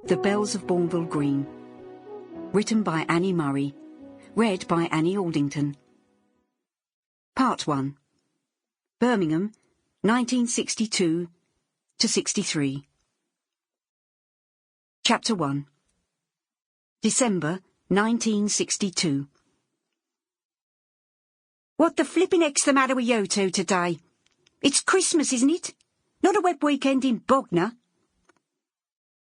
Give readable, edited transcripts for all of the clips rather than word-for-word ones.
The Bells of Bournville Green. Written by Annie Murray. Read by Annie Aldington. Part 1. Birmingham, 1962 to 63. Chapter 1. December 1962. What the flippin' heck's the matter with you two today? It's Christmas, isn't it? Not a wet weekend in Bognor.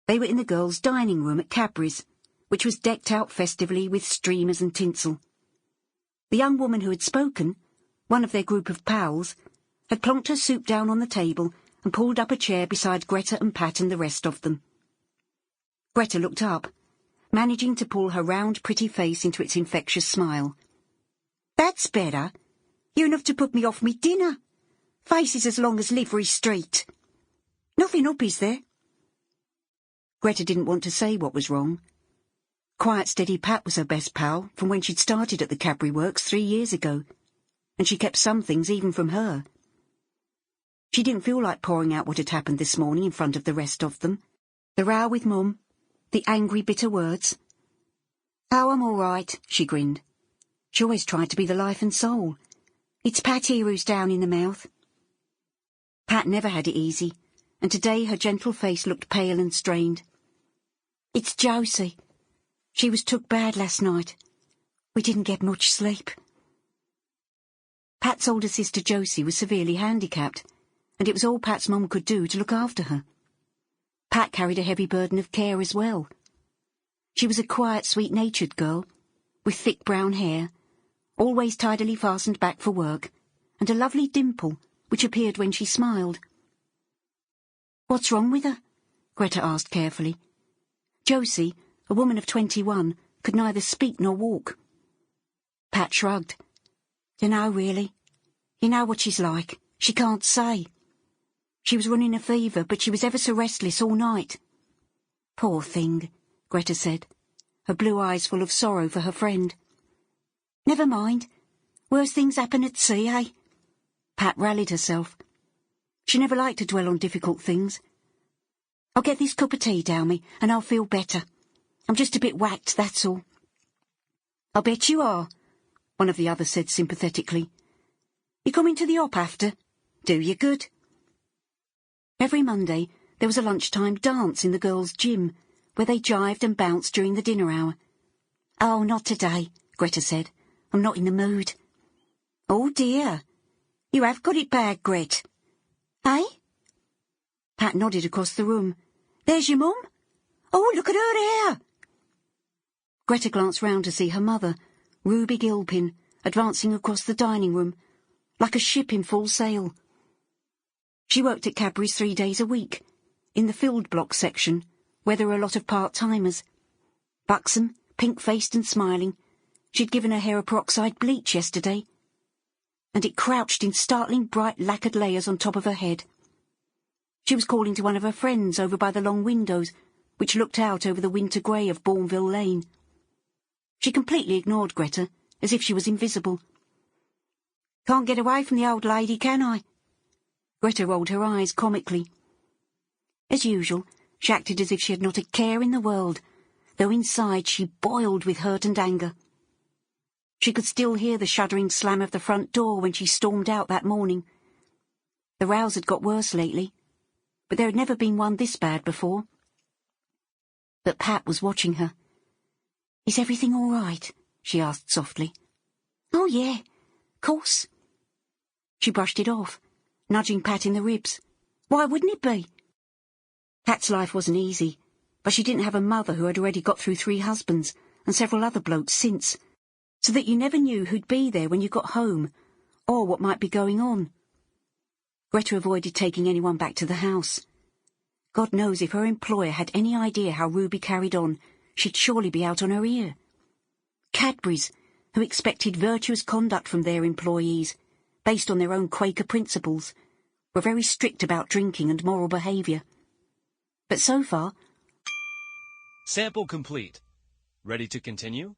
They were in the girls' dining room at Cadbury's, which was decked out festively with streamers and tinsel. The young woman who had spoken, one of their group of pals, had plonked her soup down on the table and pulled up a chair beside Greta and Pat and the rest of them. Greta looked up, managing to pull her round, pretty face into its infectious smile. "That's better. You enough to put me off me dinner. Faces as long as Livery Street. Nothing up, is there?" Greta didn't want to say what was wrong. Quiet, steady Pat was her best pal from when she'd started at the Cadbury Works 3 years ago, and she kept some things even from her. She didn't feel like pouring out what had happened this morning in front of the rest of them. The row with Mum, the angry, bitter words. "Oh, I'm all right," she grinned. She always tried to be the life and soul. "It's Pat here who's down in the mouth." Pat never had it easy, and today her gentle face looked pale and strained. "It's Josie. She was took bad last night. We didn't get much sleep." Pat's older sister Josie was severely handicapped, and it was all Pat's mum could do to look after her. Pat carried a heavy burden of care as well. She was a quiet, sweet-natured girl, with thick brown hair, always tidily fastened back for work, and a lovely dimple which appeared when she smiled. "What's wrong with her?" Greta asked carefully. Josie, a woman of 21, could neither speak nor walk. Pat shrugged. "Dunno, really. You know what she's like. She can't say. She was running a fever, but she was ever so restless all night." "Poor thing," Greta said, her blue eyes full of sorrow for her friend. "Never mind. Worse things happen at sea, eh?" Pat rallied herself. She never liked to dwell on difficult things. "I'll get this cup of tea down me, and I'll feel better. I'm just a bit whacked, that's all." "I'll bet you are," one of the others said sympathetically. "You coming to the op after? Do you good." Every Monday there was a lunchtime dance in the girls' gym, where they jived and bounced during the dinner hour. "Oh, not today," Greta said. "I'm not in the mood." "Oh dear. You have got it bad, Gret. Eh?" Pat nodded across the room. "There's your mum. Oh, look at her hair." Greta glanced round to see her mother, Ruby Gilpin, advancing across the dining room, like a ship in full sail. She worked at Cadbury's 3 days a week, in the filled block section, where there were a lot of part-timers. Buxom, pink-faced and smiling, she'd given her hair a peroxide bleach yesterday, and it crouched in startling bright lacquered layers on top of her head. She was calling to one of her friends over by the long windows, which looked out over the winter grey of Bournville Lane. She completely ignored Greta, as if she was invisible. "Can't get away from the old lady, can I?" Greta rolled her eyes comically. As usual, she acted as if she had not a care in the world, though inside she boiled with hurt and anger. She could still hear the shuddering slam of the front door when she stormed out that morning. The rows had got worse lately, but there had never been one this bad before. But Pat was watching her. "Is everything all right?" she asked softly. "Oh, yeah, course." She brushed it off, nudging Pat in the ribs. "Why wouldn't it be?" Pat's life wasn't easy, but she didn't have a mother who had already got through 3 husbands and several other blokes since, so that you never knew who'd be there when you got home, or what might be going on. Greta avoided taking anyone back to the house. God knows if her employer had any idea how Ruby carried on, she'd surely be out on her ear. Cadbury's, who expected virtuous conduct from their employees, based on their own Quaker principles, were very strict about drinking and moral behaviour. But so far... Sample complete. Ready to continue?